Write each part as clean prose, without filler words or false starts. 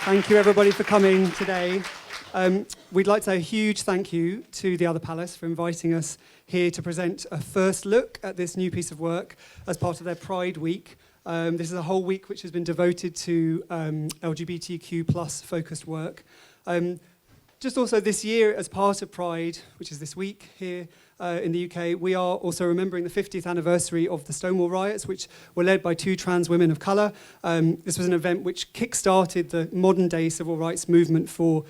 Thank you, everybody, for coming today. We'd like to say a huge thank you to the Other Palace for inviting us here to present a first look at this new piece of work as part of their Pride Week. This is a whole week which has been devoted to LGBTQ plus focused work. Just also this year, as part of Pride, which is this week here in the UK, we are also remembering the 50th anniversary of the Stonewall riots, which were led by two trans women of colour. This was an event which kick-started the modern-day civil rights movement for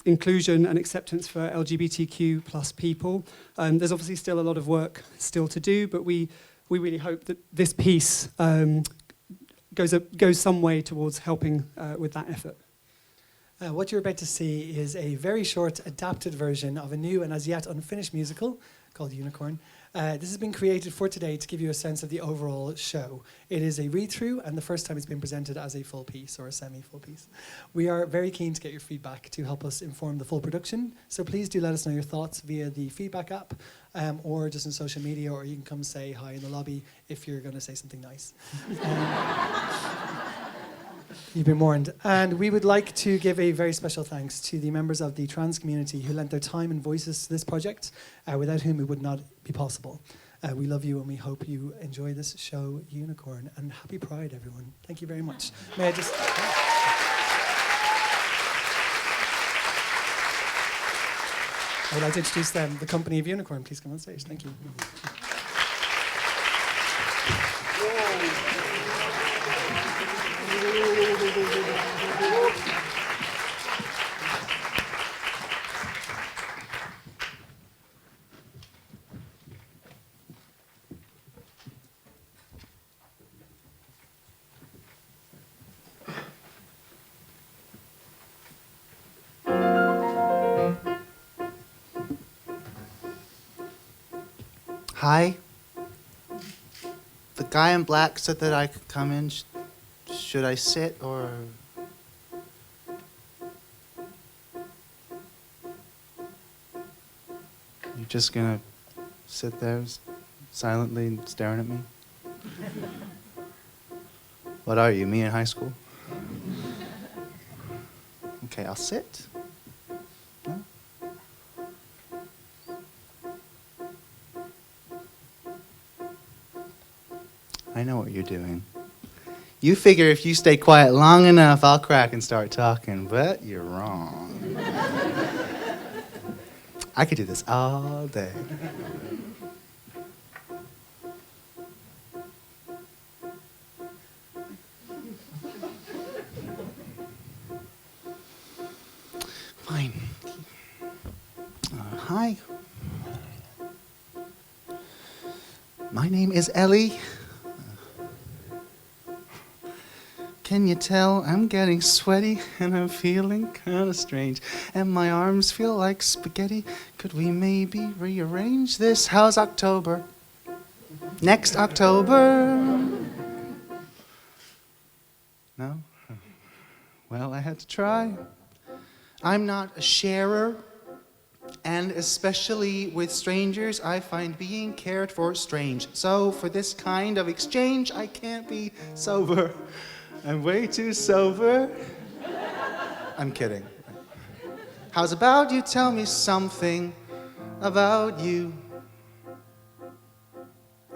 inclusion and acceptance for LGBTQ plus people. There's obviously still a lot of work still to do, but we really hope that this piece goes some way towards helping with that effort. What you're about to see is a very short adapted version of a new and as yet unfinished musical called Unicorn. This has been created for today to give you a sense of the overall show. It is a read-through and the first time it's been presented as a full piece or a semi-full piece. We are very keen to get your feedback to help us inform the full production, so please do let us know your thoughts via the feedback app or just on social media, or you can come say hi in the lobby if you're going to say something nice. You've been warned. And we would like to give a very special thanks to the members of the trans community who lent their time and voices to this project, without whom it would not be possible. We love you and we hope you enjoy this show, Unicorn. And happy Pride, everyone. Thank you very much. May I just... I would like to introduce them, the company of Unicorn. Please come on stage. Thank you. Hi. The guy in black said that I could come in. Should I sit or... You're just gonna sit there silently staring at me? What are you, me in high school? Okay, I'll sit. No? I know what you're doing. You figure if you stay quiet long enough, I'll crack and start talking, but you're wrong. I could do this all day. Fine. Hi. My name is Ellie. Can you tell I'm getting sweaty and I'm feeling kind of strange and my arms feel like spaghetti? Could we maybe rearrange this? How's October? Next October? No? Well, I had to try. I'm not a sharer, and especially with strangers, I find being cared for strange. So for this kind of exchange, I can't be sober. I'm way too sober. I'm kidding. How's about you tell me something about you?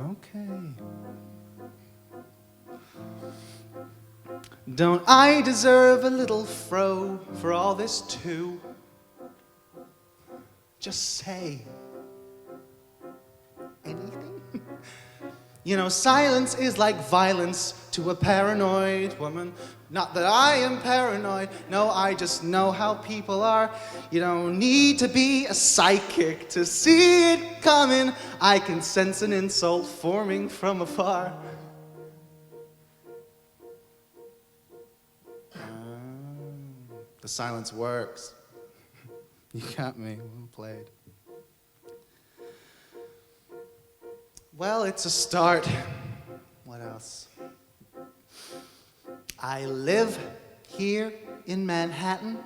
Okay. Don't I deserve a little fro for all this too? Just say anything. You know, silence is like violence to a paranoid woman. Not that I am paranoid, no, I just know how people are. You don't need to be a psychic to see it coming. I can sense an insult forming from afar. The silence works. You got me, well played. Well, it's a start. What else? I live here in Manhattan,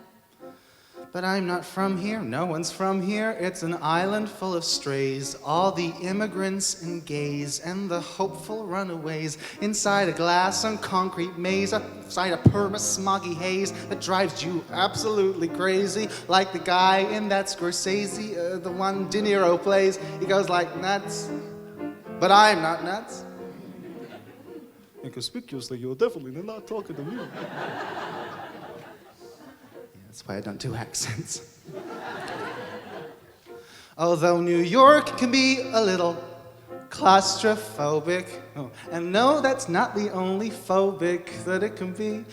But I'm not from here, no one's from here. It's an island full of strays, all the immigrants and gays, and the hopeful runaways, inside a glass and concrete maze, outside a perma-smoggy haze that drives you absolutely crazy, like the guy in that Scorsese, the one De Niro plays. He goes like nuts, but I'm not nuts. Inconspicuously, you're definitely not talking to me. That's why I don't do accents. Although New York can be a little claustrophobic, and no, that's not the only phobic that it can be.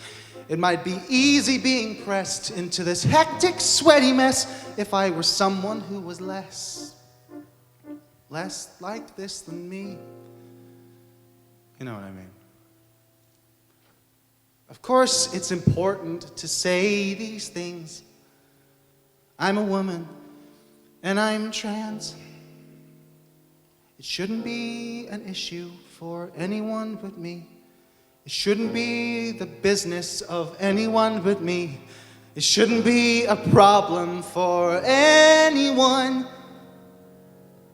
It might be easy being pressed into this hectic, sweaty mess if I were someone who was less like this than me. You know what I mean? Of course, it's important to say these things. I'm a woman, and I'm trans. It shouldn't be an issue for anyone but me. It shouldn't be the business of anyone but me. It shouldn't be a problem for anyone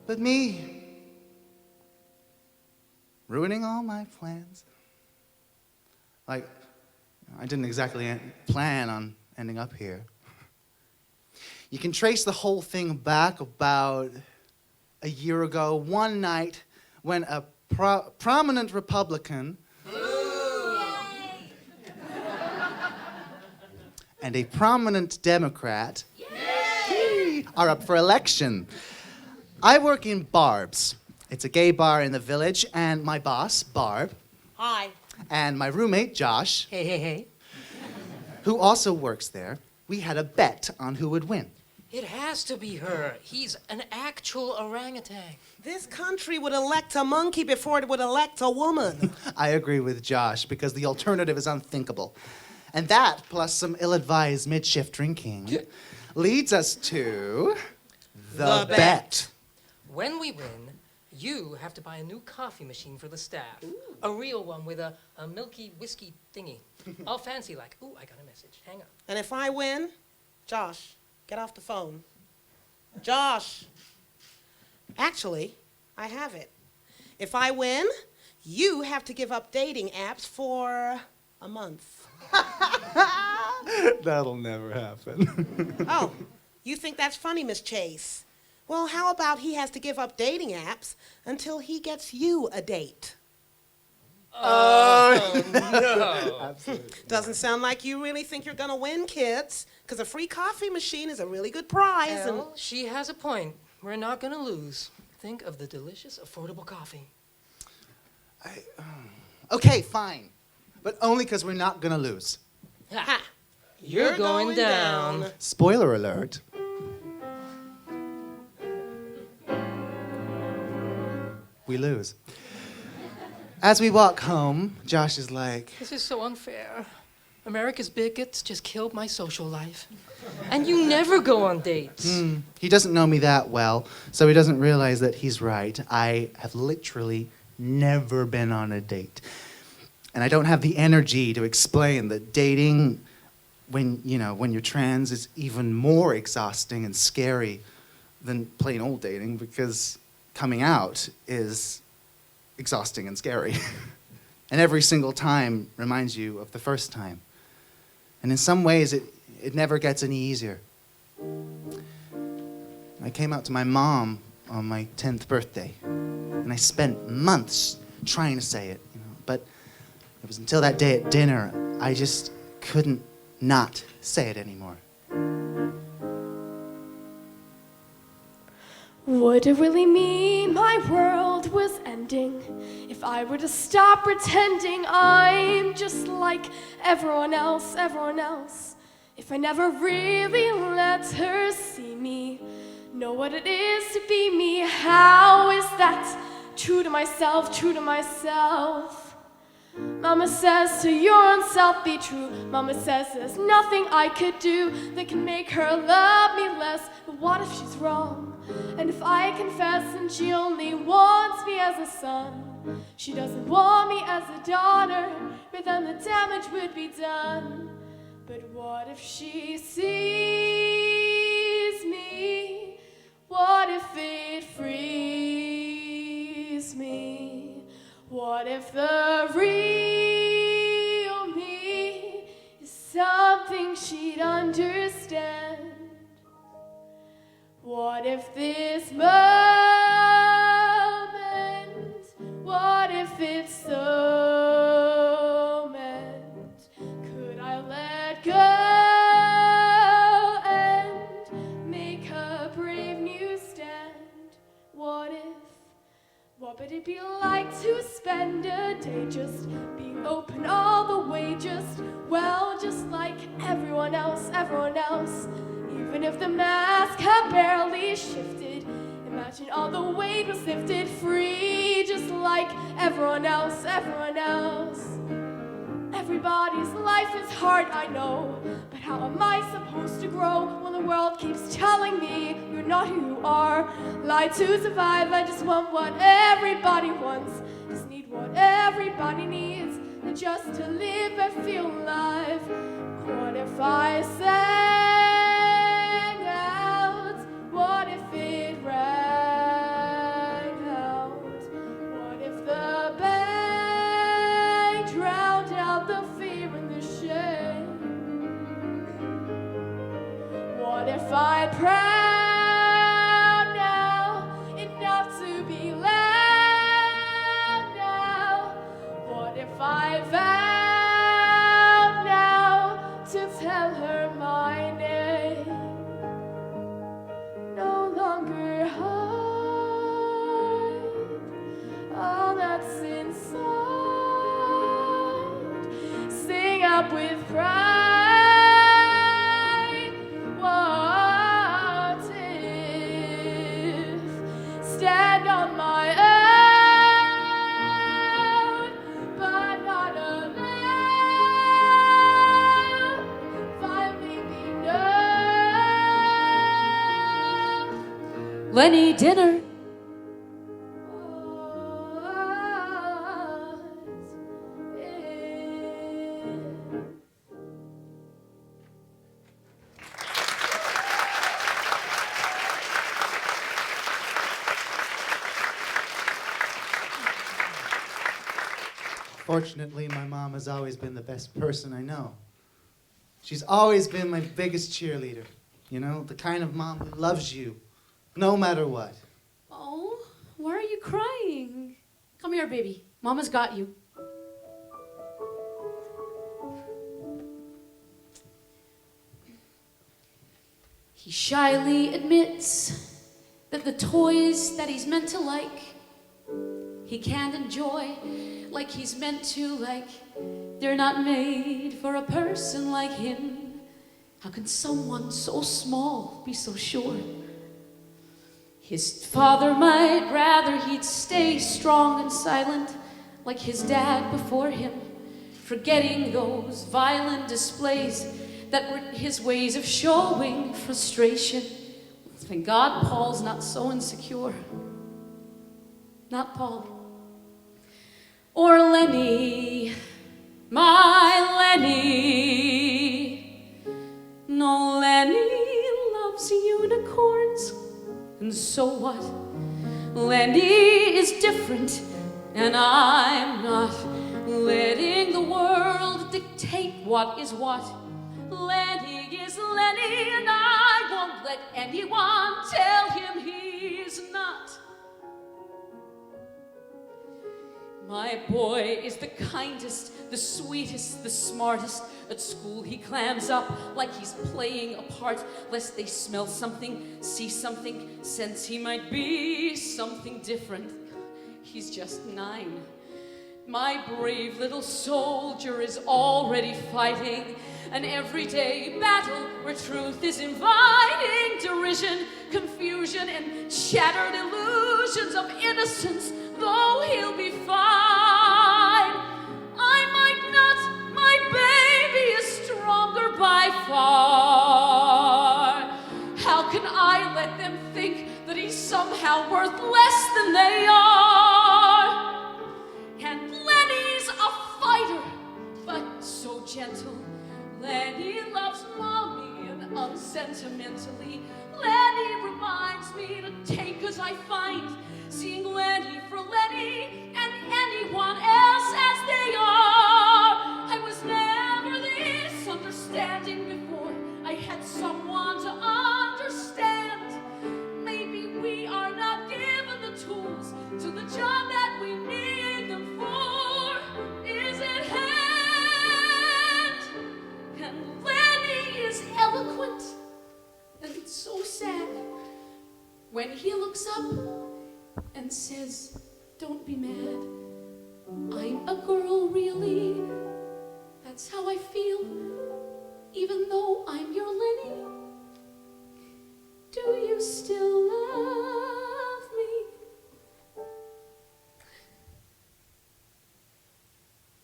but me. Ruining all my plans. Like, I didn't exactly plan on ending up here. You can trace the whole thing back about a year ago, one night when a prominent Republican and a prominent Democrat are up for election. I work in Barb's. It's a gay bar in the village, and my boss, Barb, Hi. and my roommate, Josh, Hey, hey, hey. who also works there, we had a bet on who would win. It has to be her. He's an actual orangutan. This country would elect a monkey before it would elect a woman. I agree with Josh, because the alternative is unthinkable. And that, plus some ill-advised mid-shift drinking, leads us to the bet. When we win, you have to buy a new coffee machine for the staff. Ooh. A real one with a milky whiskey thingy. All fancy like. Ooh, I got a message. Hang on. And if I win, Josh, get off the phone. Josh. Actually, I have it. If I win, you have to give up dating apps for a month. That'll never happen. Oh, you think that's funny, Miss Chase? Well, how about he has to give up dating apps until he gets you a date? Oh, no. Absolutely. Doesn't sound like you really think you're gonna win, kids, because a free coffee machine is a really good prize. Well, she has a point. We're not gonna lose. Think of the delicious, affordable coffee. Okay, fine. But only because we're not gonna lose. Ha! You're going down. Spoiler alert. We lose. As we walk home, Josh is like, This is so unfair. America's bigots just killed my social life. And you never go on dates. He doesn't know me that well, so he doesn't realize that he's right. I have literally never been on a date. And I don't have the energy to explain that dating when you're trans is even more exhausting and scary than plain old dating, because coming out is exhausting and scary. And every single time reminds you of the first time. And in some ways, it never gets any easier. I came out to my mom on my 10th birthday, and I spent months trying to say it, but it was until that day at dinner, I just couldn't not say it anymore. Would it really mean my world was ending if I were to stop pretending I'm just like everyone else, If I never really let her see me, know what it is to be me, how is that true to myself, Mama says to your own self be true. Mama says there's nothing I could do that can make her love me less. But what if she's wrong? And if I confess and she only wants me as a son? She doesn't want me as a daughter, but then the damage would be done. But what if she sees me? What if it frees me? What if the real me is something she'd understand? What if this moment, what if it's so meant? Could I let go and make a brave new stand? What would it be like to spend a day just being open all the way, just like everyone else, even if the mask had barely shifted? Imagine all the weight was lifted, free, just like everyone else. Everybody's life is hard, I know, but how am I supposed to grow when the world keeps telling me you're not who you are? Lie to survive, I just want what everybody wants, just need what everybody needs, and just to live and feel alive. What if I sang out? What if it rang out? What if the bang drowned out the fear and the shame? What if I proud now, enough to be loud now? What if I vowed now to tell her my name? No longer hide all that's inside. Sing up with pride. What if? Stand on my own, but not alone. Finally be known. Lenny, dinner. Fortunately, my mom has always been the best person I know. She's always been my biggest cheerleader. You know, the kind of mom who loves you, no matter what. Oh, why are you crying? Come here, baby. Mama's got you. He shyly admits that the toys that he's meant to like, he can't enjoy like he's meant to, like they're not made for a person like him. How can someone so small be so sure? His father might rather he'd stay strong and silent like his dad before him, forgetting those violent displays that were his ways of showing frustration. Thank God Paul's not so insecure. Not Paul. Or Lenny, my Lenny. No, Lenny loves unicorns, and so what? Lenny is different, and I'm not letting the world dictate what is what. Lenny is Lenny, and I won't let anyone tell him he's not. My boy is the kindest, the sweetest, the smartest. At school he clams up like he's playing a part, lest they smell something, see something, sense he might be something different. He's just 9. My brave little soldier is already fighting an everyday battle where truth is inviting derision, confusion, and shattered illusions of innocence, though he'll be fine. I might not, my baby is stronger by far. How can I let them think that he's somehow worth less than they are? And Lenny's a fighter, but so gentle. Lenny loves mommy and unsentimentally. Lenny reminds me to take as I find, seeing Lenny for Lenny and anyone else as they are. I was never this understanding before. I had someone to understand. Maybe we are not given the tools to the job that we need them for. Is it hand? And Lenny is eloquent, and it's so sad when he looks up and says, "Don't be mad, I'm a girl really. That's how I feel, even though I'm your Lenny. Do you still love me?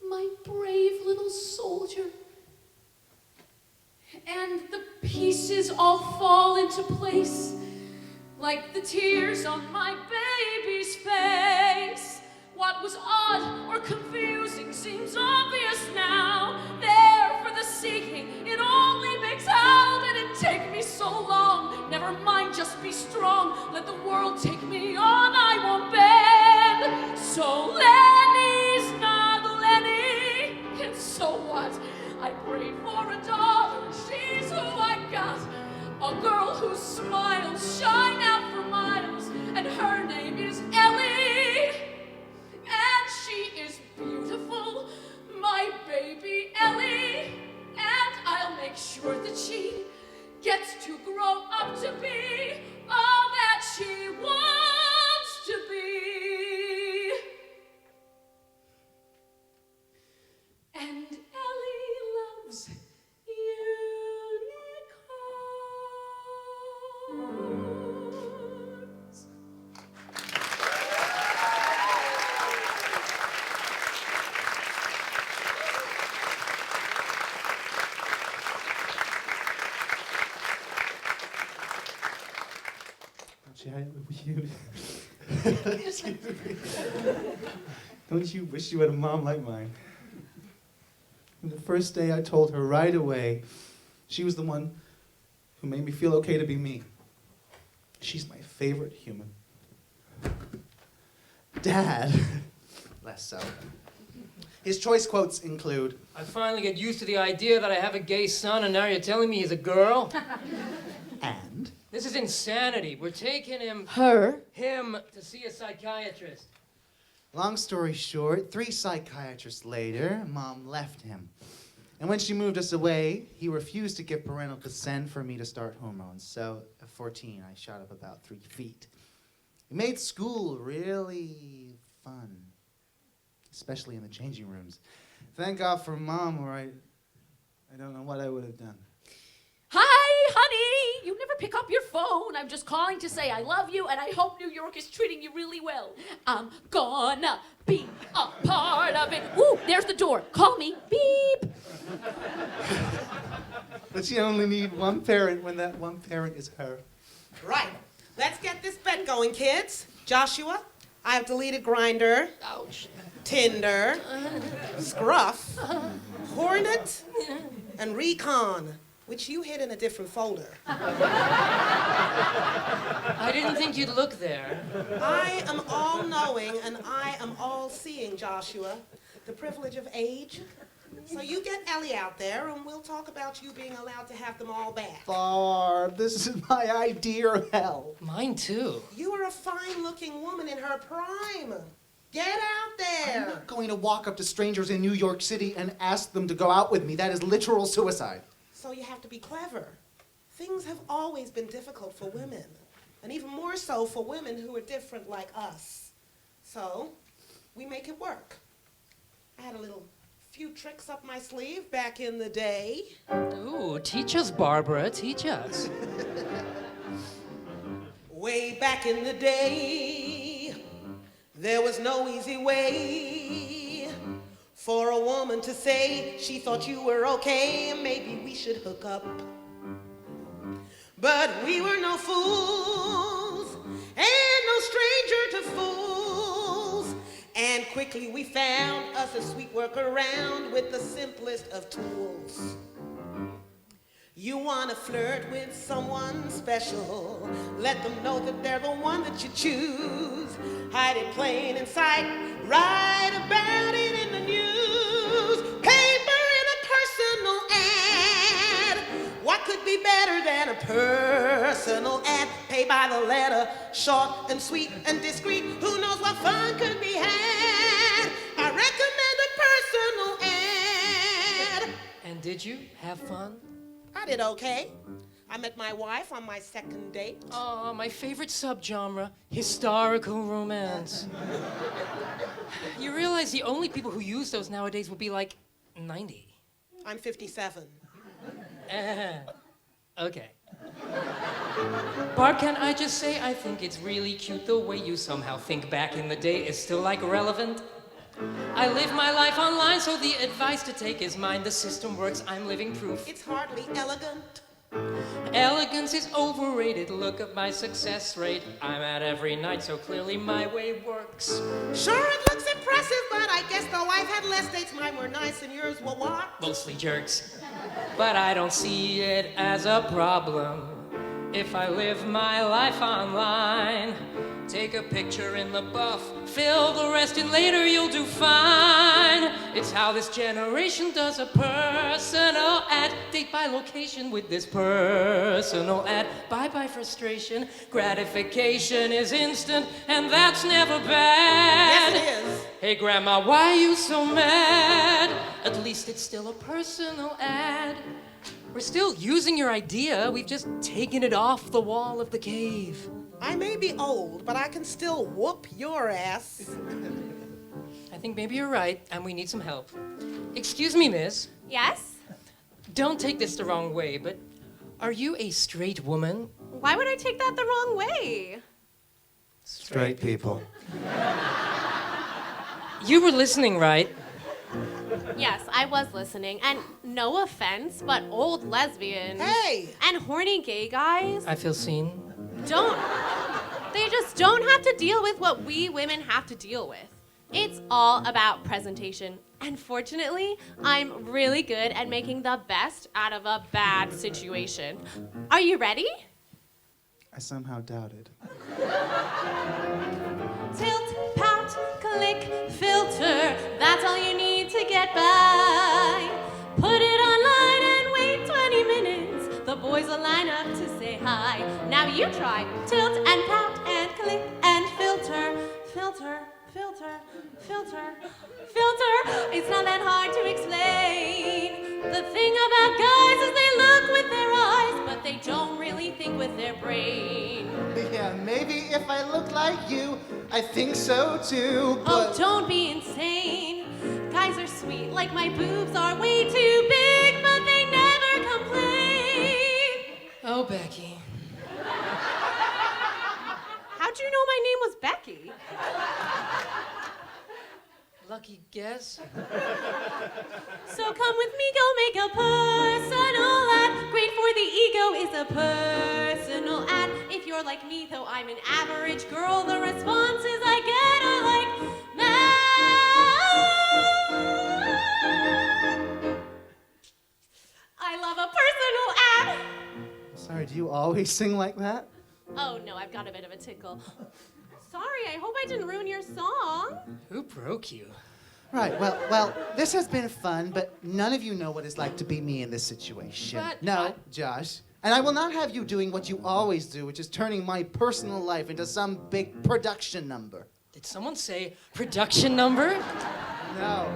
My brave little soldier." And the pieces all fall into place, like the tears on my baby's face. What was odd or confusing seems obvious now. There for the seeking, it only makes out, and it take me so long. Never mind, just be strong. Let the world take me on, I won't bend. So Lenny's not Lenny, and so what? I prayed for a daughter, she's who I got. A girl whose smiles shine out for miles, and her name is Ellie. And she is beautiful, my baby Ellie. And I'll make sure that she gets to grow up to be all that she wants to be. And Ellie loves unicorns. Don't you wish you had a mom like mine? And the first day I told her right away, she was the one who made me feel okay to be me. She's my favorite human. Dad, less so. His choice quotes include, I finally get used to the idea that I have a gay son, and now you're telling me he's a girl? and This is insanity. We're taking him Her? to see a psychiatrist. long story short, 3 psychiatrists later, Mom left him. And when she moved us away, he refused to give parental consent for me to start hormones. So at 14, I shot up about 3 feet. It made school really fun, especially in the changing rooms. Thank God for Mom, or I don't know what I would have done. Hi, honey! You never pick up your phone. I'm just calling to say I love you and I hope New York is treating you really well. I'm gonna be a part of it. Ooh, there's the door. Call me. Beep. But you only need one parent when that one parent is her. Right. Let's get this bet going, kids. Joshua, I have deleted Grindr, Ouch. Tinder, Scruff, Hornet, and Recon, which you hid in a different folder. I didn't think you'd look there. I am all-knowing and I am all-seeing, Joshua. The privilege of age. So you get Ellie out there and we'll talk about you being allowed to have them all back. Barb, this is my idea of hell. Mine too. You are a fine-looking woman in her prime. Get out I'm there. not going to walk up to strangers in New York City and ask them to go out with me. That is literal suicide. So you have to be clever. Things have always been difficult for women, and even more so for women who are different like us. So we make it work. I had a few tricks up my sleeve back in the day. Ooh, teach us, Barbara, teach us. Way back in the day, there was no easy way for a woman to say she thought you were okay and maybe we should hook up. But we were no fools and no stranger to fools. And quickly we found us a sweet workaround with the simplest of tools. You want to flirt with someone special. Let them know that they're the one that you choose. Hide it plain in sight. Write about it in the news. Paper in a personal ad. What could be better than a personal ad? Pay by the letter, short and sweet and discreet. Who knows what fun could be had? I recommend a personal ad. And did you have fun? I did okay. I met my wife on my second date. Oh, my favorite subgenre, historical romance. You realize the only people who use those nowadays would be like 90. I'm 57. Okay. Bart, can I just say I think it's really cute the way you somehow think back in the day is still like relevant? I live my life online, so the advice to take is mine. The system works, I'm living proof. It's hardly elegant. Elegance is overrated. Look at my success rate. I'm at every night, so clearly my way works. Sure, it looks impressive, but I guess though I've had less dates, mine were nice and yours were what? Mostly jerks. But I don't see it as a problem if I live my life online. Take a picture in the buff, fill the rest in later, you'll do fine. It's how this generation does a personal ad. Date by location with this personal ad. Bye-bye frustration, gratification is instant, and that's never bad. Yes, it is. Hey grandma, why are you so mad? At least it's still a personal ad. We're still using your idea, we've just taken it off the wall of the cave. I may be old, but I can still whoop your ass. I think maybe you're right, and we need some help. Excuse me, miss. Yes? Don't take this the wrong way, but are you a straight woman? Why would I take that the wrong way? Straight people. You were listening, right? Yes, I was listening. And no offense, but old lesbians Hey! and horny gay guys I feel seen. they just don't have to deal with what we women have to deal with. It's all about presentation. And fortunately, I'm really good at making the best out of a bad situation. Are you ready? I somehow doubted. Tilt, pout, click, filter. That's all you need to get by. Put it online and wait 20 minutes. The boys will line up to say hi. Now you try. Tilt and pout and click and filter. Filter, filter, filter, filter. It's not that hard to explain. The thing about guys is they look with their eyes, but they don't really think with their brain. Yeah, maybe if I look like you, I think so too, Oh, but... don't be insane. Guys are sweet, like my boobs are way too big, but they never complain. Oh, Becky. How'd you know my name was Becky? Lucky guess. So come with me, go make a personal ad. Great for the ego is a personal ad. If you're like me, though I'm an average girl, the responses I get are like, I love a personal ad. Sorry, do you always sing like that? Oh no, I've got a bit of a tickle. Sorry, I hope I didn't ruin your song. Who broke you? Right, well, this has been fun, but none of you know what it's like to be me in this situation. But no, Josh. And I will not have you doing what you always do, which is turning my personal life into some big production number. Did someone say production number? No.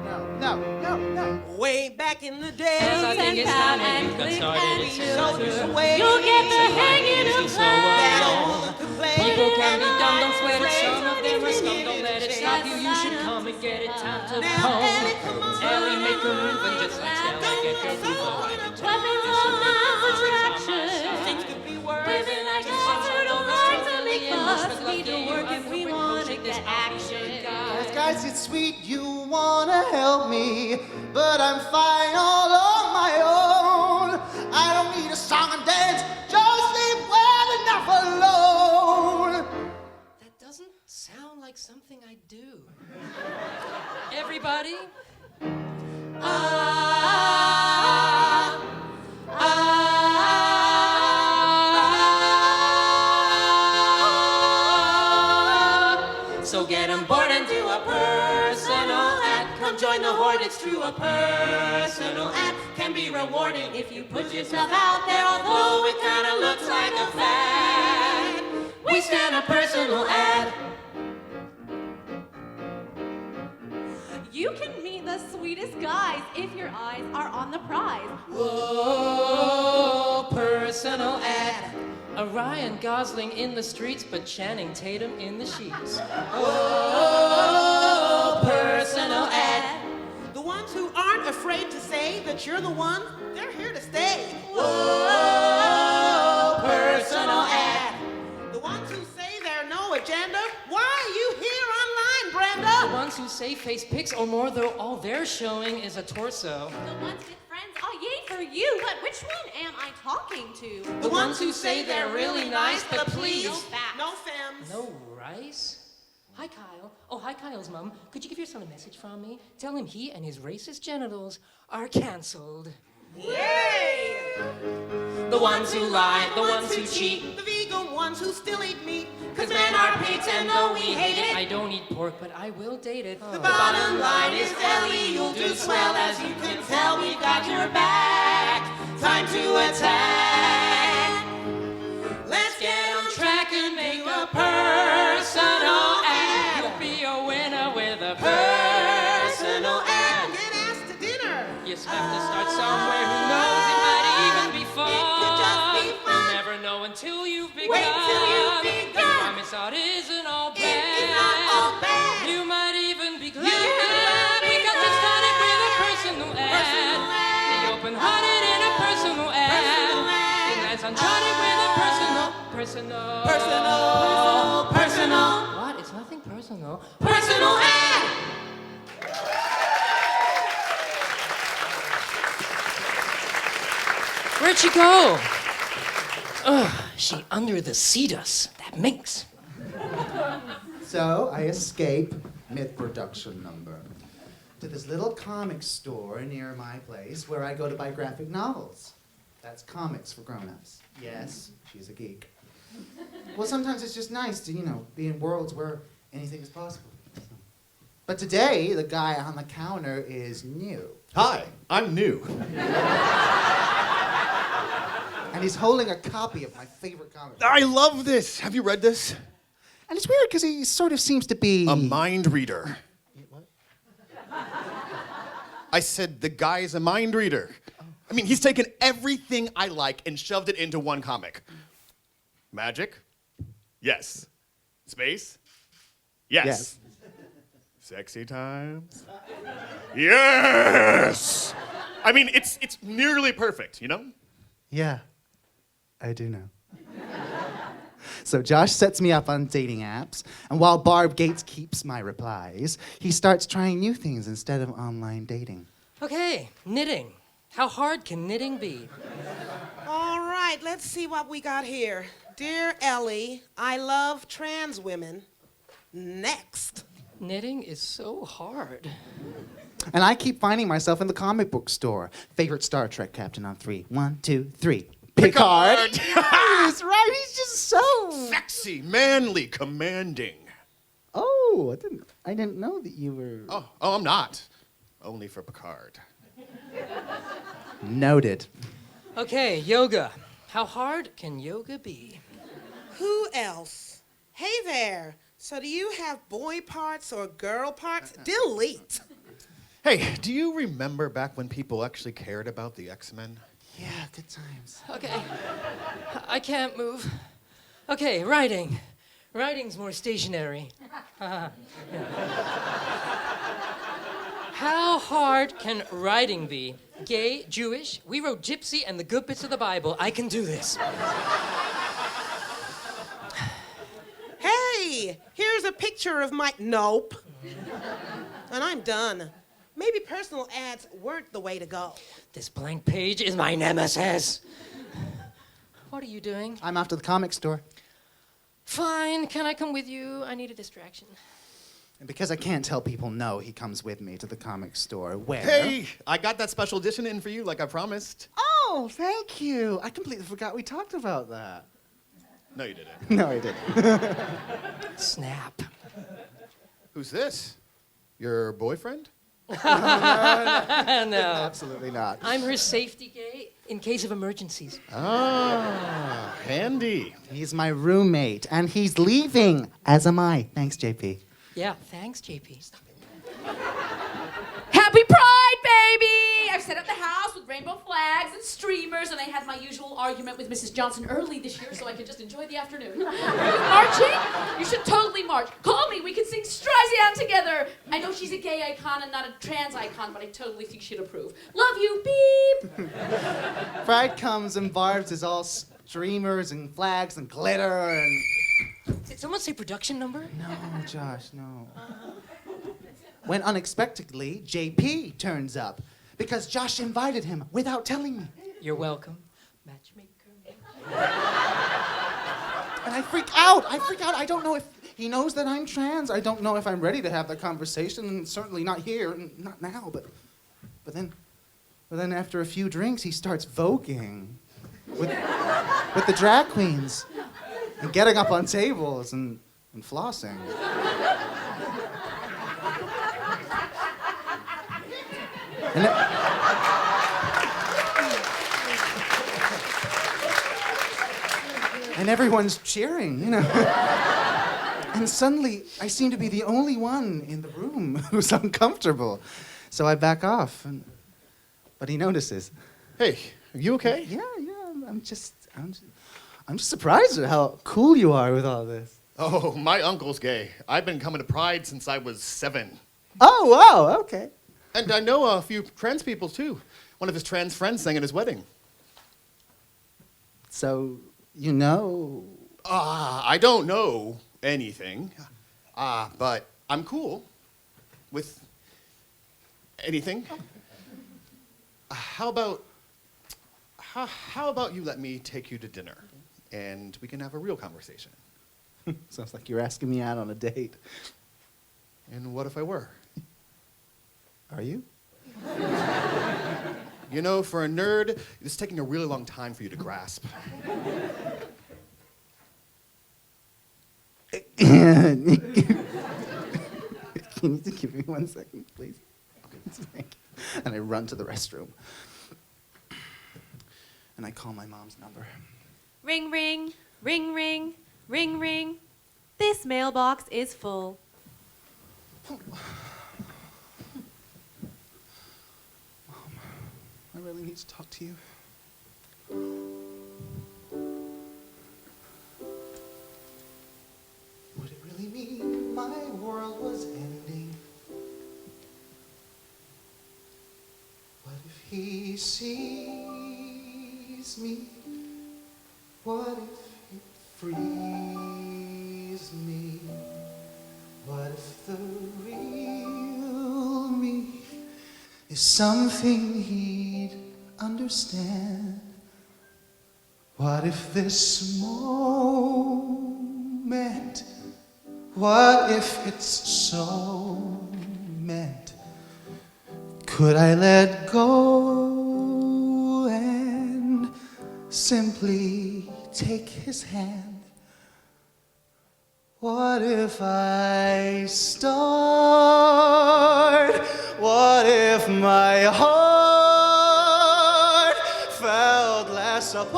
Way back in the As day, I think it's time that you got click started. and It's showed you over. the way. You'll get the hanging of That love. old woman could play. People can be dumb, don't sweat it. Play. Some of them are scum, don't let it stop you. You should come and get it. Time to Now, home. Ellie, come on. Ellie, make a move and just like Stella, get your groove on. Weapons of mass attraction. Things could be worse. Women like us who don't like to make fuss. Need to work if we want to get action. Guys, it's sweet you wanna help me, but I'm fine all on my own. I don't need a song and dance, just leave well enough alone. That doesn't sound like something I do. Everybody? Ah, ah, So get on board and do a personal ad. Come join the horde, it's true. A personal ad can be rewarding if you put yourself out there, although it kinda looks like a fad. We stand a personal ad. You can meet the sweetest guys if your eyes are on the prize. Whoa, personal ad. A Ryan Gosling in the streets, but Channing Tatum in the sheets. Whoa, personal ad. The ones who aren't afraid to say that you're the one, they're here to stay. Whoa, personal ad. The ones who say they're no agenda, why are you here online, Brenda? The ones who say face pics or more, though all they're showing is a torso. The ones with friends, oh yay for you, but which one am I talking to? The ones who say they're really nice, but please. No facts. No femmes. No rice? Hi, Kyle. Oh, hi, Kyle's mom. Could you give your son a message from me? Tell him he and his racist genitals are canceled. Yay! The ones who lie, the ones who cheat. The vegan ones who still eat meat. Cause men are pigs and though we hate it, I don't eat pork, but I will date it. The bottom line is, Ellie, you'll do swell. As you can tell, we got your back. Time to attack. Let's get on track and make a personal ad. You'll be a winner with a Personal ad. Get asked to dinner. You just have to start somewhere. Who knows? It might even be fun. It could just be fun. You'll never know until you've begun. Wait till you've The begun. promise out isn't all bad. It is not all bad. You might even be glad. You might be Because you started with a personal ad. Personal ad. The open-hearted in a personal ad. Personal ad. And that's uncharted with a personal. Personal. What? It's nothing personal. Personal ad. Where'd she go? Ugh, she under the cetus. That minx. So I escape mid-production number to this little comic store near my place where I go to buy graphic novels. That's comics for grown-ups. Yes, she's a geek. Well, sometimes it's just nice to, be in worlds where anything is possible. But today, the guy on the counter is new. Hi, I'm new. And he's holding a copy of my favorite comic. I love this. Have you read this? And it's weird because he sort of seems to be... A mind reader. What? I said the guy's a mind reader. I mean, he's taken everything I like and shoved it into one comic. Magic? Yes. Space? Yes. Sexy times? Yes! I mean, it's nearly perfect, you know? Yeah, I do know. So Josh sets me up on dating apps, and while Barb Gates keeps my replies, he starts trying new things instead of online dating. Okay, knitting. How hard can knitting be? All right, let's see what we got here. Dear Ellie, I love trans women. Next. Knitting is so hard. And I keep finding myself in the comic book store. Favorite Star Trek captain on 3. 1, 2, 3. Picard! Yes, right, he's just so... Sexy, manly, commanding. Oh, I didn't know that you were... Oh, I'm not. Only for Picard. Noted. Okay, yoga. How hard can yoga be? Who else? Hey there. So do you have boy parts or girl parts? Delete. Hey, do you remember back when people actually cared about the X-Men? Yeah, good times. Okay. I can't move. Okay, writing. Writing's more stationary. How hard can writing be? Gay, Jewish, we wrote Gypsy and the good bits of the Bible. I can do this. Hey, here's a picture of my... Nope. And I'm done. Maybe personal ads weren't the way to go. This blank page is my nemesis. What are you doing? I'm off to the comic store. Fine, can I come with you? I need a distraction. And because I can't tell people no, he comes with me to the comic store where... Hey, I got that special edition in for you like I promised. Oh, thank you. I completely forgot we talked about that. No, you didn't. No, I didn't. Snap. Who's this? Your boyfriend? No. Absolutely not. I'm her safety gate in case of emergencies. Ah, handy. He's my roommate, and he's leaving, as am I. Thanks, JP. Yeah, thanks, JP. Happy Pride, baby! I've set up the house with rainbow flags and streamers, and I had my usual argument with Mrs. Johnson early this year so I could just enjoy the afternoon. Are you marching? You should totally march. Call me, we can sing Streisand together. I know she's a gay icon and not a trans icon, but I totally think she'd approve. Love you, beep! Pride comes and barbs is all streamers and flags and glitter and... Did someone say production number? No, Josh, no. When unexpectedly, JP turns up because Josh invited him without telling me. You're welcome, matchmaker. And I freak out. I don't know if he knows that I'm trans. I don't know if I'm ready to have that conversation, and certainly not here, and not now, but then after a few drinks, he starts voguing with the drag queens and getting up on tables and flossing. And everyone's cheering, you know. And suddenly, I seem to be the only one in the room who's uncomfortable. So I back off, but he notices. Hey, are you okay? Yeah, I'm just surprised at how cool you are with all this. Oh, my uncle's gay. I've been coming to Pride since I was 7. Oh, wow, okay. And I know a few trans people, too. One of his trans friends sang at his wedding. So, you know... I don't know anything. But I'm cool with anything. How about you let me take you to dinner, and we can have a real conversation? Sounds like you're asking me out on a date. And what if I were? Are you? You know, for a nerd, it's taking a really long time for you to grasp. Can you give me 1 second, please? Thank you. And I run to the restroom. And I call my mom's number. Ring, ring, ring, ring, ring, ring. This mailbox is full. Mom, I really need to talk to you. Would it really mean my world was ending? What if he sees me? What if it frees me? What if the real me is something he'd understand? What if this moment, what if it's so meant? Could I let go and simply take his hand? What if I start? What if my heart fell less apart?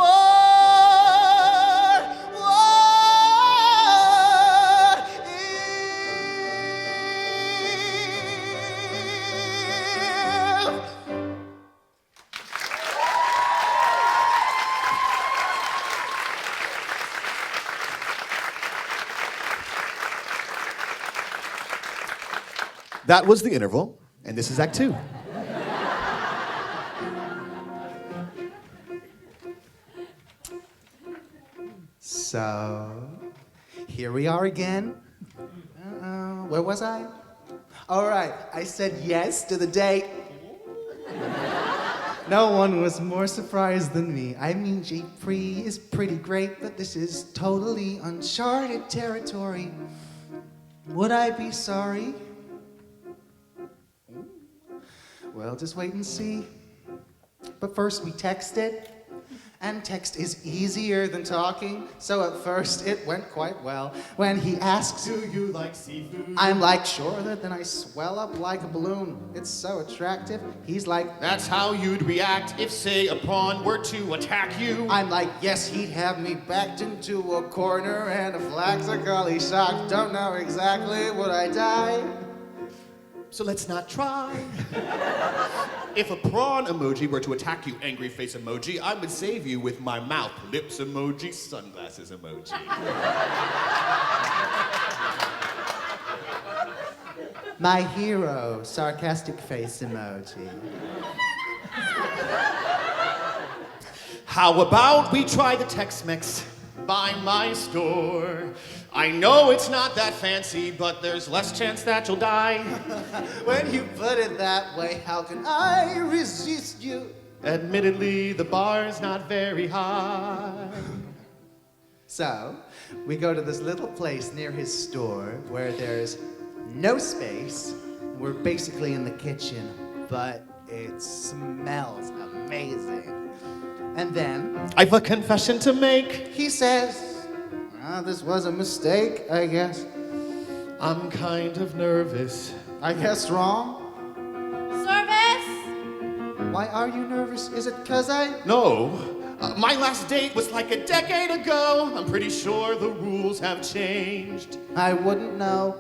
What if? That was the interval, and this is Act 2. So, here we are again. Where was I? All right, I said yes to the date. No one was more surprised than me. I mean, JP is pretty great, but this is totally uncharted territory. Would I be sorry? Well, just wait and see. But first we texted, And text is easier than talking, so at first it went quite well. When he asks, Do you like seafood? I'm like, sure, then I swell up like a balloon. It's so attractive. He's like, That's how you'd react if, say, a prawn were to attack you. I'm like, yes, he'd have me backed into a corner and a flaxically shocked. Don't know exactly would I die. So let's not try. If a prawn emoji were to attack you, angry face emoji, I would save you with my mouth, lips emoji, sunglasses emoji. My hero, sarcastic face emoji. How about we try the Tex-Mex by my store? I know it's not that fancy, but there's less chance that you'll die. When you put it that way, how can I resist you? Admittedly, the bar's not very high. So, we go to this little place near his store where there's no space. We're basically in the kitchen, but it smells amazing. And then I've a confession to make. he says, this was a mistake, I guess. I'm kind of nervous. I guess wrong. Service? Why are you nervous? Is it 'cause I... No, my last date was like a decade ago. I'm pretty sure the rules have changed. I wouldn't know.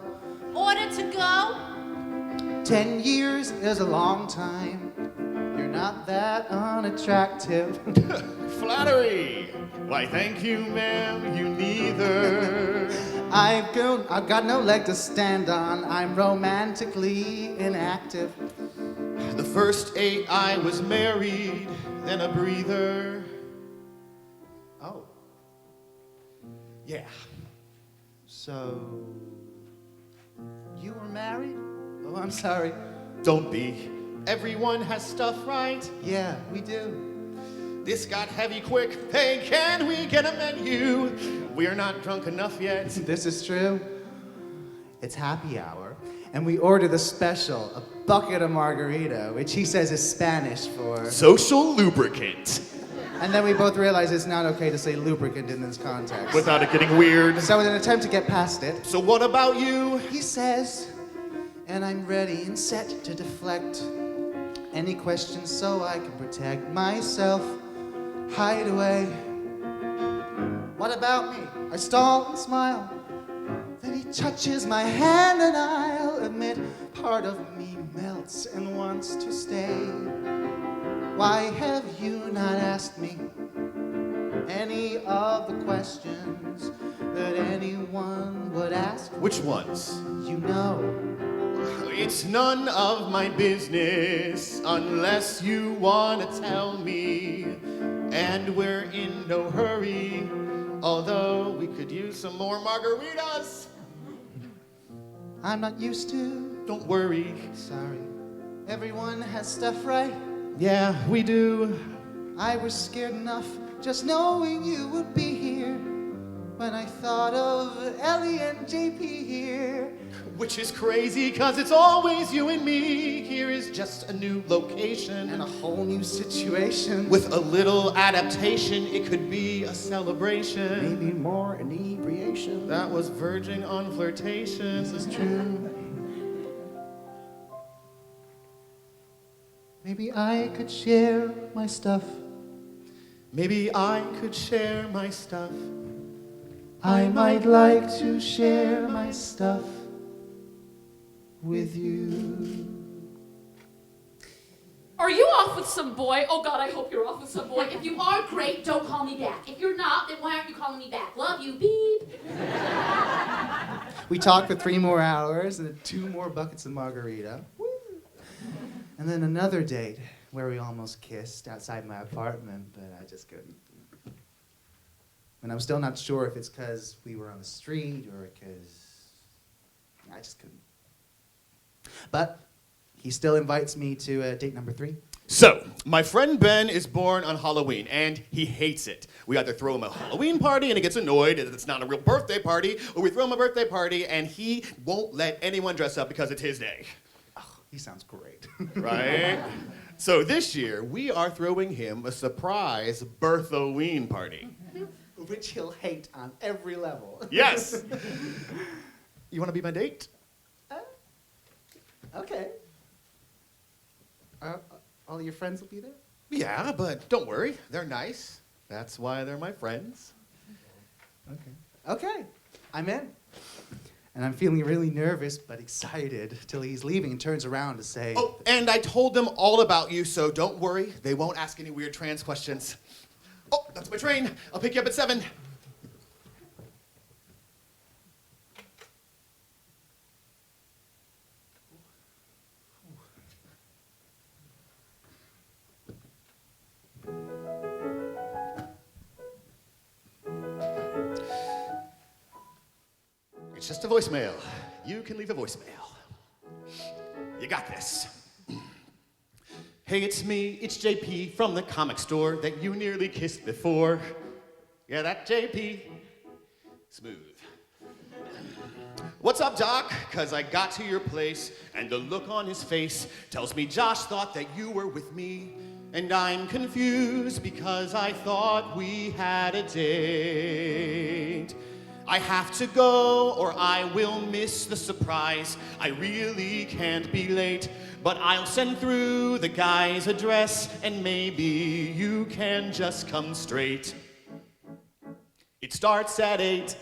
Order to go? 10 years is a long time. You're not that unattractive. Flattery. Why, thank you, ma'am, you neither. I've got no leg to stand on. I'm romantically inactive. The first 8 I was married, then a breather. Oh, Yeah. so you were married? Oh, I'm sorry. Don't be. Everyone has stuff, right? Yeah, we do. This got heavy quick. Hey, can we get a menu? We're not drunk enough yet. This is true. It's happy hour, and we order the special, a bucket of margarita, which he says is Spanish for... Social lubricant. And then we both realize it's not okay to say lubricant in this context. Without it getting weird. So in an attempt to get past it, So what about you? he says, and I'm ready and set to deflect any questions so I can protect myself. Hide away. What about me? I stall and smile. Then he touches my hand and I'll admit part of me melts and wants to stay. Why have you not asked me any of the questions that anyone would ask? Which ones? You know. It's none of my business unless you want to tell me. And we're in no hurry, although we could use some more margaritas. I'm not used to. Don't worry. Sorry. Everyone has stuff right. Yeah, we do. I was scared enough just knowing you would be here when I thought of Ellie and JP here. Which is crazy, cause it's always you and me. Here is just a new location. And a whole new situation. With a little adaptation, it could be a celebration. maybe more inebriation. That was verging on flirtation. This is true. Maybe I could share my stuff. Maybe I could share my stuff. I might like to share my stuff with you. Are you off with some boy? Oh God, I hope you're off with some boy. If you are, great, don't call me back. If you're not, then why aren't you calling me back? Love you, beep. We talked for 3 more hours and 2 more buckets of margarita. And then another date where we almost kissed outside my apartment, but I just couldn't. And I'm still not sure if it's because we were on the street or because I just couldn't. But he still invites me to date number 3. So, my friend Ben is born on Halloween, and he hates it. We either throw him a Halloween party, and he gets annoyed that it's not a real birthday party, or we throw him a birthday party, and he won't let anyone dress up because it's his day. He sounds great. Right? So this year, we are throwing him a surprise Berthoween party. Which he'll hate on every level. Yes! You want to be my date? Okay. All your friends will be there? Yeah, but don't worry. They're nice. That's why they're my friends. Okay, I'm in. And I'm feeling really nervous but excited till he's leaving and turns around to say, Oh, and I told them all about you, so don't worry. They won't ask any weird trans questions. Oh, that's my train. I'll pick you up at 7. It's just a voicemail. You can leave a voicemail. You got this. Hey, it's me, it's JP from the comic store that you nearly kissed before. Yeah, that JP. Smooth. What's up, Doc? 'Cause I got to your place, and the look on his face tells me Josh thought that you were with me. And I'm confused because I thought we had a date. I have to go or I will miss the surprise. I really can't be late, but I'll send through the guy's address and maybe you can just come straight. It starts at 8.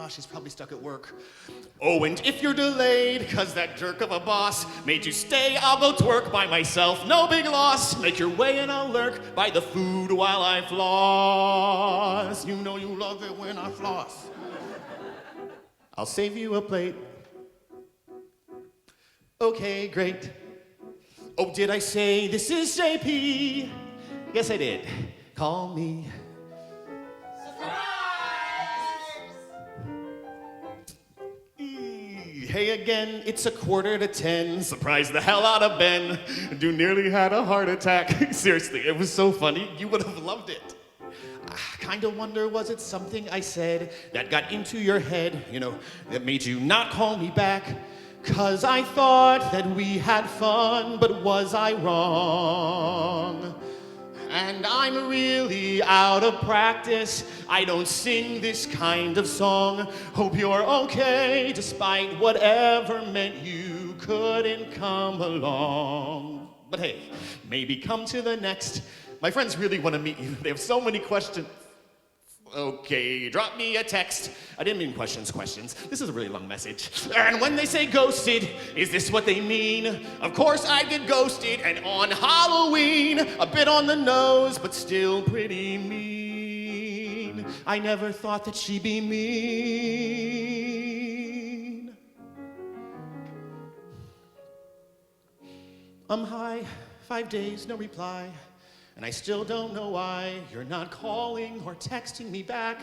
She's probably stuck at work. Oh, and if you're delayed, 'cause that jerk of a boss made you stay, I'll go twerk by myself, no big loss. Make your way and I'll lurk by the food while I floss. You know you love it when I floss. I'll save you a plate. Okay, great. Oh, did I say this is JP? Yes, I did. Call me. Hey again, it's a 9:45. Surprised the hell out of Ben. Dude nearly had a heart attack. Seriously, it was so funny. You would have loved it. I kinda wonder, was it something I said that got into your head, that made you not call me back? 'Cause I thought that we had fun, but was I wrong? And I'm really out of practice. I don't sing this kind of song. Hope you're okay, despite whatever meant you couldn't come along. But hey, maybe come to the next. My friends really want to meet you. They have so many questions. Okay, drop me a text. I didn't mean questions. This is a really long message. And when they say ghosted, is this what they mean? Of course I get ghosted, and on Halloween, a bit on the nose, but still pretty mean. I never thought that she'd be mean. I'm high, 5 days, no reply. And I still don't know why you're not calling or texting me back.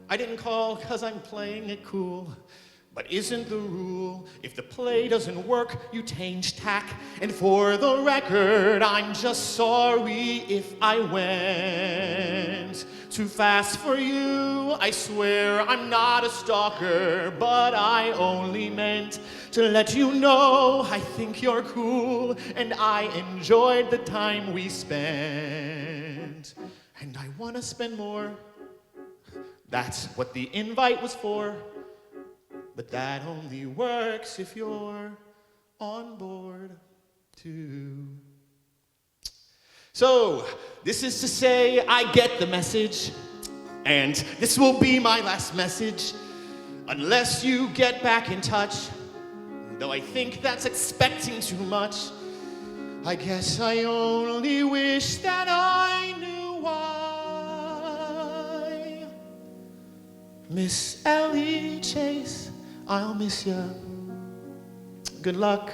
I didn't call 'cause I'm playing it cool. But isn't the rule, if the play doesn't work, you change tack? And for the record, I'm just sorry if I went too fast for you. I swear I'm not a stalker, but I only meant to let you know I think you're cool and I enjoyed the time we spent. And I want to spend more. That's what the invite was for. But that only works if you're on board too. So, this is to say I get the message, and this will be my last message, unless you get back in touch. Though I think that's expecting too much. I guess I only wish that I knew why. Miss Ellie Chase, I'll miss ya. Good luck.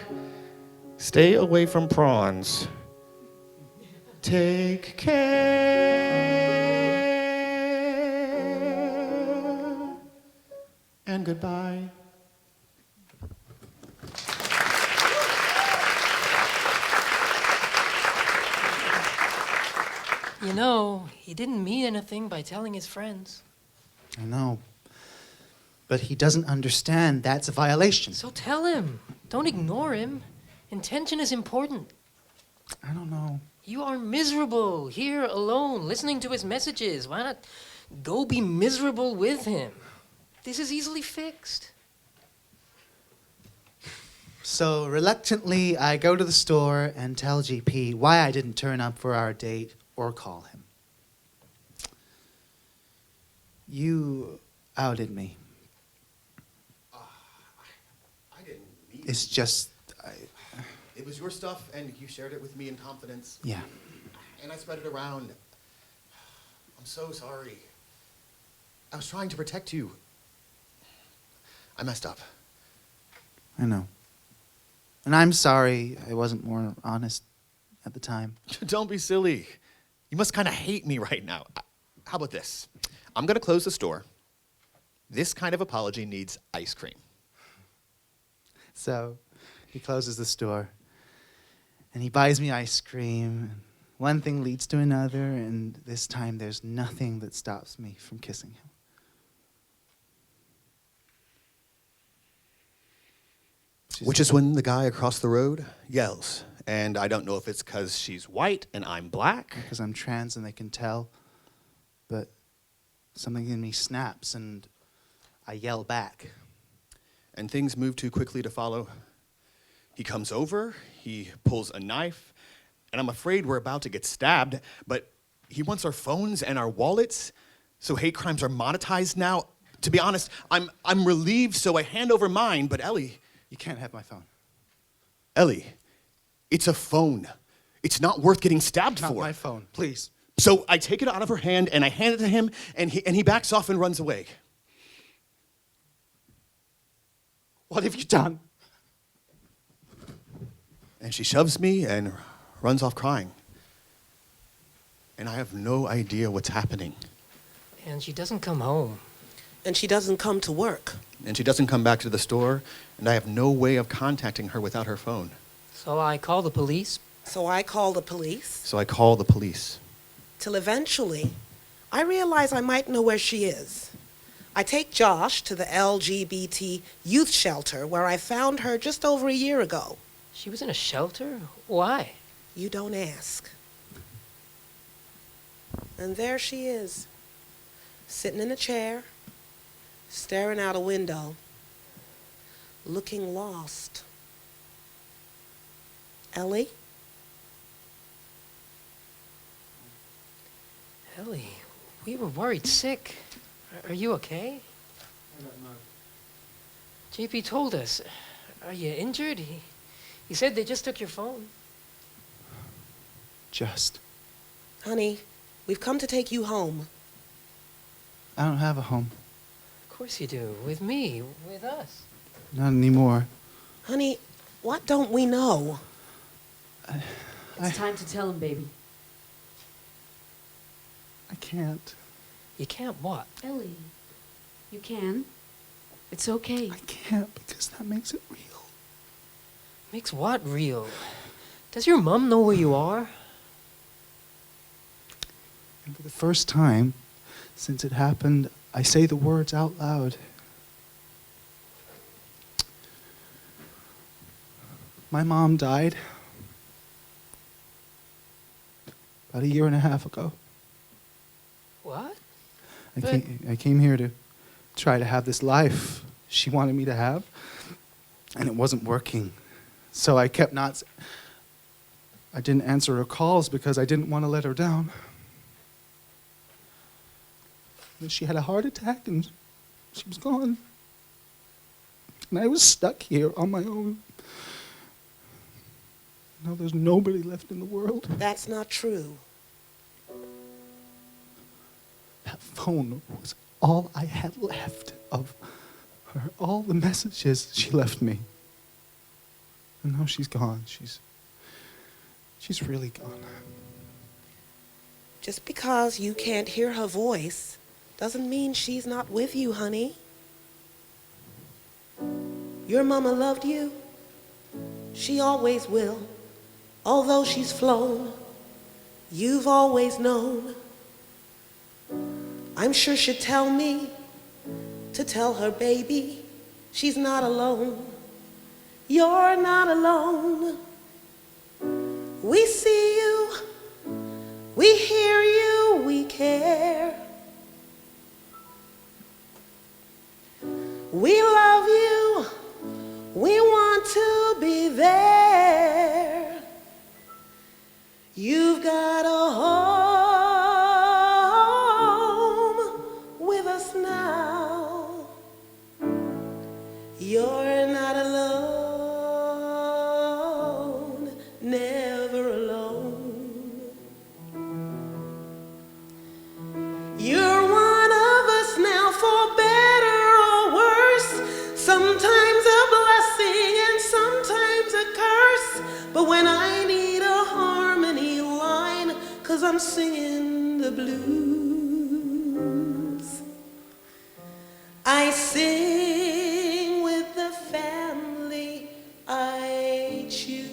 Stay away from prawns. Take care. And goodbye. You know, he didn't mean anything by telling his friends. I know. But he doesn't understand that's a violation. So tell him. Don't ignore him. Intention is important. I don't know. You are miserable here alone, listening to his messages. Why not go be miserable with him? This is easily fixed. So reluctantly, I go to the store and tell GP why I didn't turn up for our date or call him. You outed me. I didn't mean It's just, it was your stuff, and you shared it with me in confidence. yeah. And I spread it around. I'm so sorry. I was trying to protect you. I messed up. I know. And I'm sorry I wasn't more honest at the time. Don't be silly. You must kind of hate me right now. How about this? I'm going to close the store. This kind of apology needs ice cream. So he closes the store and he buys me ice cream. And one thing leads to another, and this time there's nothing that stops me from kissing him. Which is when the guy across the road yells. And I don't know if it's because she's white and I'm black. Because I'm trans and they can tell, but something in me snaps and I yell back. And things move too quickly to follow. He comes over, he pulls a knife, and I'm afraid we're about to get stabbed, but he wants our phones and our wallets, so hate crimes are monetized now. To be honest, I'm relieved, so I hand over mine, but Ellie... You can't have my phone. Ellie, it's a phone. It's not worth getting stabbed Not for. my phone, please. So I take it out of her hand and I hand it to him, and he backs off and runs away. What have you done? And she shoves me and runs off crying. And I have no idea what's happening. And she doesn't come home. And she doesn't come to work. And she doesn't come back to the store, and I have no way of contacting her without her phone. So I call the police. So I call the police. So I call the police. Till eventually, I realize I might know where she is. I take Josh to the LGBT youth shelter where I found her just over a year ago. She was in a shelter? Why? You don't ask. And there she is, sitting in a chair, staring out a window, looking lost. Ellie? Ellie, we were worried sick. Are you okay? I don't know. JP told us. Are you injured? He said they just took your phone. Just. Honey, we've come to take you home. I don't have a home. Of course you do. With me. With us. Not anymore. Honey, what don't we know? It's time to tell him, baby. I can't. You can't what? Ellie, you can. It's okay. I can't because that makes it real. Makes what real? Does your mom know where you are? And for the first time since it happened, I say the words out loud. My mom died about 1.5 years ago. What? I came here to try to have this life she wanted me to have, and it wasn't working. So I kept not... I didn't answer her calls because I didn't want to let her down. And she had a heart attack and she was gone. And I was stuck here on my own. Now there's nobody left in the world. That's not true. That phone was all I had left of her, all the messages she left me. And now she's gone. She's really gone. Just because you can't hear her voice doesn't mean she's not with you, honey. Your mama loved you. She always will. Although she's flown, you've always known. I'm sure she'd tell me to tell her baby she's not alone. you're not alone. We see you, we hear you, we care. We love you, we want to be there. You've got a home with us now. You're not alone, never alone. You're one of us now, for better or worse. Sometimes a blessing and sometimes a curse. But when I need a harmony line, 'cause I'm singing the blues, I sing with the family I choose.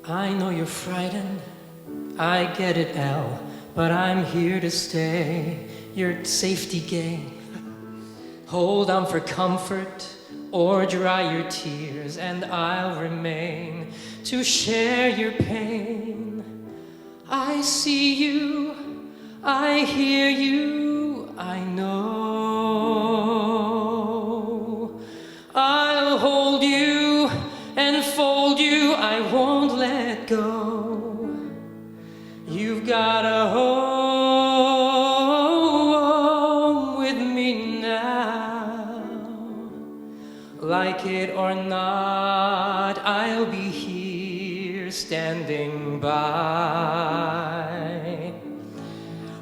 I know you're frightened, I get it, Elle, but I'm here to stay, your safety gay. Hold on for comfort or dry your tears, and I'll remain to share your pain. I see you, I hear you, I know. I'll hold you and fold you, I won't let go. You've got a home with me now. Like it or not, I'll be here standing by.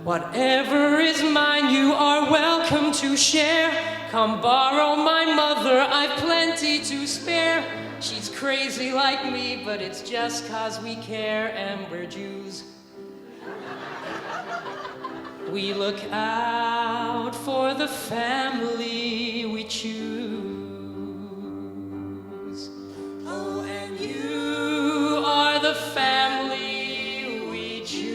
Whatever is mine, you are welcome to share. Come borrow my mother, I've plenty to spare. She's crazy like me, but it's just 'cause we care and we're Jews. We look out for the family we choose. Oh, and you are the family we choose.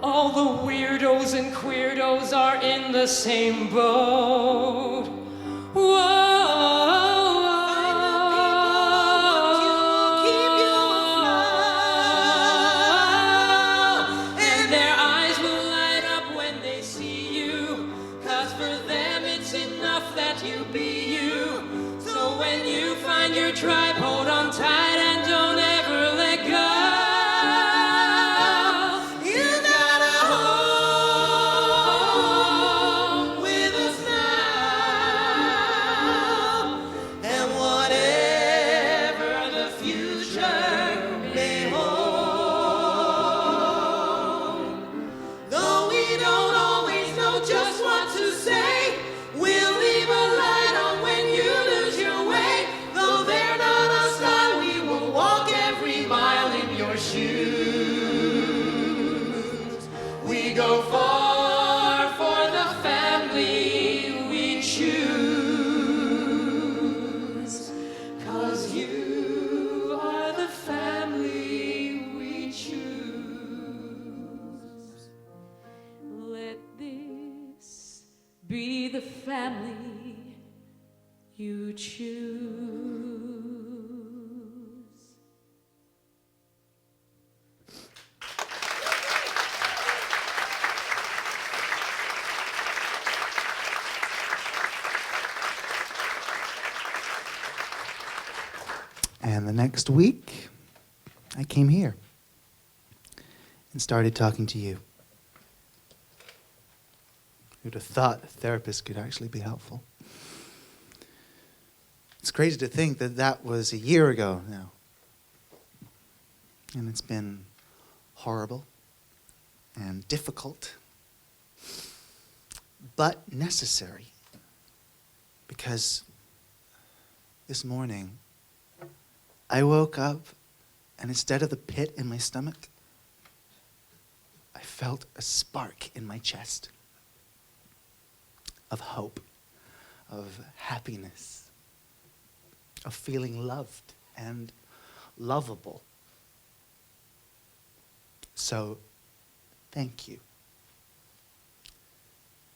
All the weirdos and queerdos are in the same boat. Whoa. Your tribe, hold on tight and don't ever let go. You got a home with us now, and whatever the future may hold, though we don't always know just what to say, we'll leave a light on when you lose your way. They're not a star, we will walk every mile in your shoes. We go far for the family we choose. 'Cause you are the family we choose. Let this be the family you choose. And the next week, I came here and started talking to you. Who'd have thought a therapist could actually be helpful? It's crazy to think that that was a year ago now. And it's been horrible and difficult, but necessary. Because this morning, I woke up and instead of the pit in my stomach, I felt a spark in my chest of hope, of happiness, of feeling loved and lovable. So, thank you.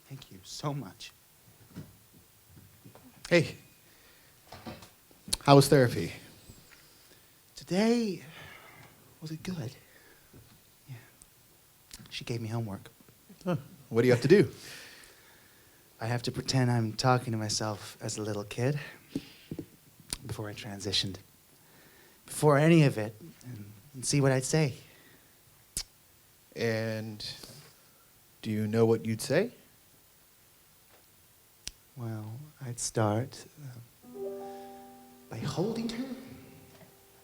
Thank you so much. Hey, how was therapy? Today, was it good? Yeah. She gave me homework. Huh. What do you have to do? I have to pretend I'm talking to myself as a little kid before I transitioned. Before any of it, and see what I'd say. And do you know what you'd say? Well, I'd start by holding her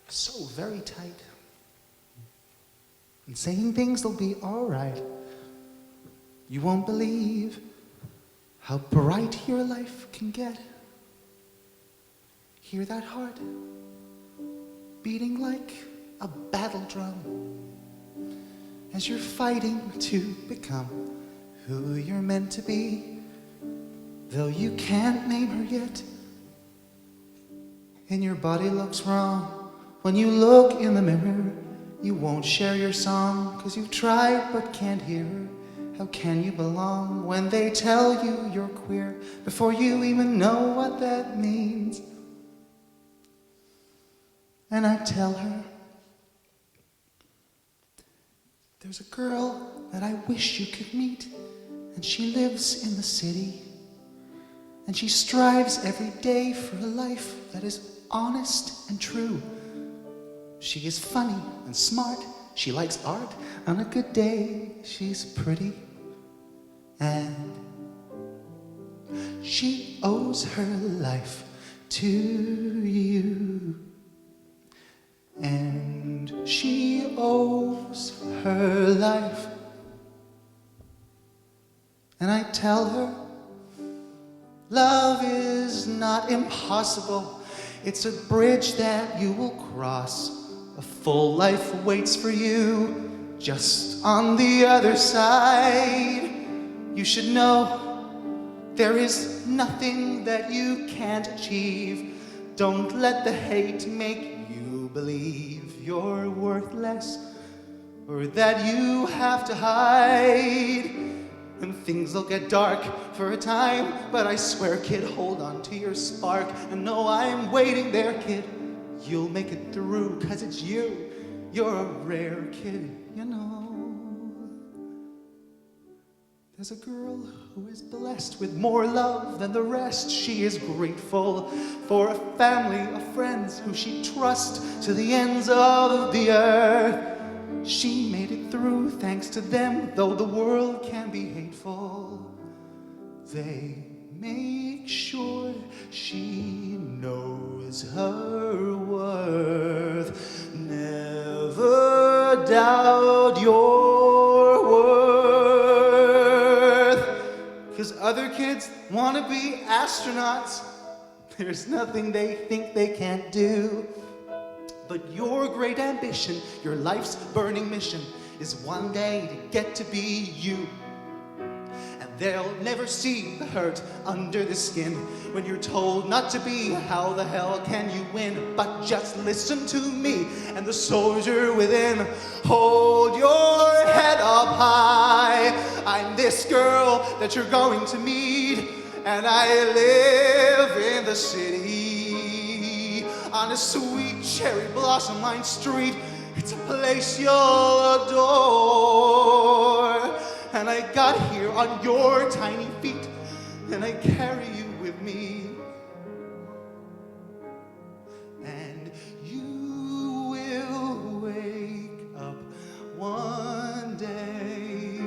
so very tight and saying things will be all right. You won't believe how bright your life can get. Hear that heart beating like a battle drum as you're fighting to become who you're meant to be, though you can't name her yet. And your body looks wrong when you look in the mirror. You won't share your song 'cause you've tried but can't hear her. How can you belong when they tell you you're queer before you even know what that means? And I tell her, there's a girl that I wish you could meet, and she lives in the city, and she strives every day for a life that is honest and true. She is funny and smart, she likes art, on a good day she's pretty, and she owes her life to you. And she owes her life. And I tell her, love is not impossible. It's a bridge that you will cross. A full life waits for you just on the other side. You should know there is nothing that you can't achieve. Don't let the hate make you believe you're worthless or that you have to hide. And things will get dark for a time, but I swear, kid, hold on to your spark and know I'm waiting there, kid. You'll make it through, 'cause it's you. You're a rare kid, you know. There's a girl who is blessed with more love than the rest. She is grateful for a family of friends who she trusts to the ends of the earth. She made it through thanks to them, though the world can be hateful. They make sure she knows her worth. Never doubt your worth. 'Cause other kids want to be astronauts. There's nothing they think they can't do. But your great ambition, your life's burning mission, is one day to get to be you. And they'll never see the hurt under the skin when you're told not to be. How the hell can you win? But just listen to me and the soldier within. Hold your head up high. I'm this girl that you're going to meet, and I live in the city on a sweet cherry blossom lined street. It's a place you'll adore. And I got here on your tiny feet, and I carry you with me. And you will wake up one day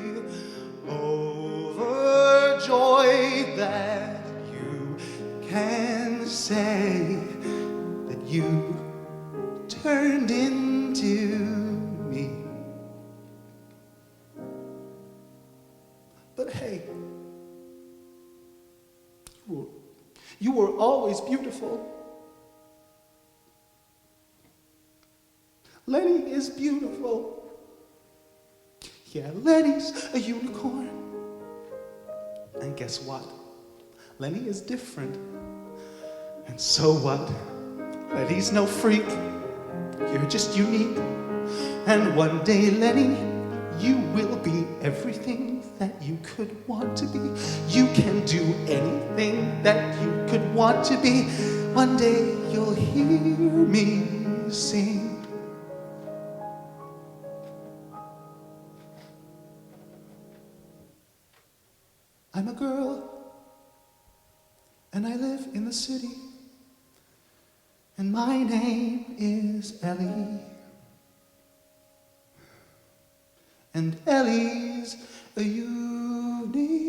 overjoyed that you can say that you turned into me. But hey, you were always beautiful. Lenny is beautiful. Yeah, Lenny's a unicorn. And guess what? Lenny is different. And so what? Lenny's no freak. You're just unique. And one day, Lenny, you will be everything that you could want to be. You can do anything that you could want to be. One day you'll hear me sing. I'm a girl, and I live in the city, and my name is Ellie. And Ellie's a unicorn.